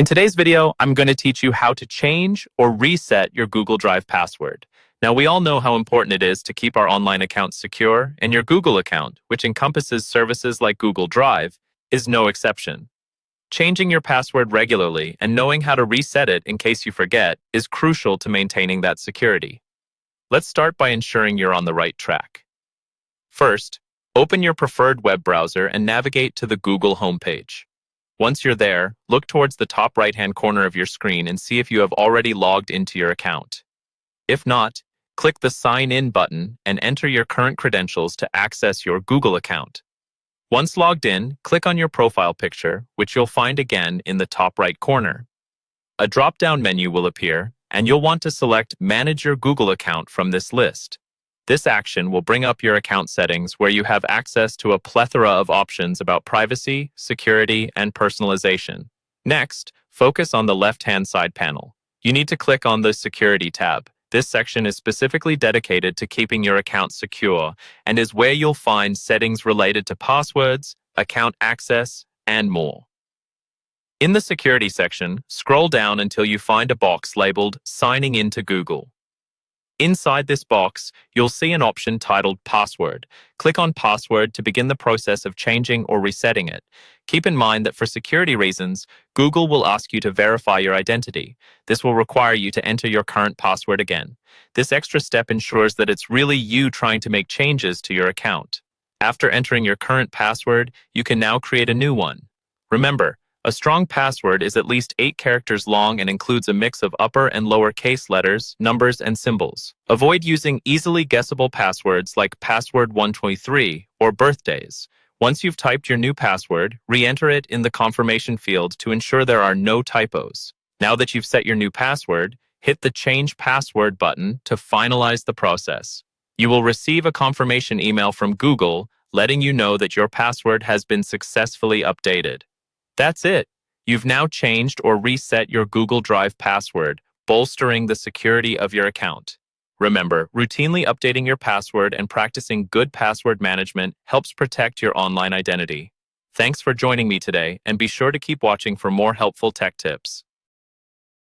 In today's video, I'm going to teach you how to change or reset your Google Drive password. Now, we all know how important it is to keep our online accounts secure, and your Google account, which encompasses services like Google Drive, is no exception. Changing your password regularly and knowing how to reset it in case you forget is crucial to maintaining that security. Let's start by ensuring you're on the right track. First, open your preferred web browser and navigate to the Google homepage. Once you're there, look towards the top right-hand corner of your screen and see if you have already logged into your account. If not, click the Sign In button and enter your current credentials to access your Google account. Once logged in, click on your profile picture, which you'll find again in the top right corner. A drop-down menu will appear, and you'll want to select Manage Your Google Account from this list. This action will bring up your account settings where you have access to a plethora of options about privacy, security, and personalization. Next, focus on the left-hand side panel. You need to click on the Security tab. This section is specifically dedicated to keeping your account secure and is where you'll find settings related to passwords, account access, and more. In the Security section, scroll down until you find a box labeled Signing Into Google. Inside this box, you'll see an option titled Password. Click on Password to begin the process of changing or resetting it. Keep in mind that for security reasons, Google will ask you to verify your identity. This will require you to enter your current password again. This extra step ensures that it's really you trying to make changes to your account. After entering your current password, you can now create a new one. Remember, a strong password is at least 8 characters long and includes a mix of upper and lower case letters, numbers, and symbols. Avoid using easily guessable passwords like password 123 or birthdays. Once you've typed your new password, re-enter it in the confirmation field to ensure there are no typos. Now that you've set your new password, hit the Change Password button to finalize the process. You will receive a confirmation email from Google letting you know that your password has been successfully updated. That's it. You've now changed or reset your Google Drive password, bolstering the security of your account. Remember, routinely updating your password and practicing good password management helps protect your online identity. Thanks for joining me today, and be sure to keep watching for more helpful tech tips.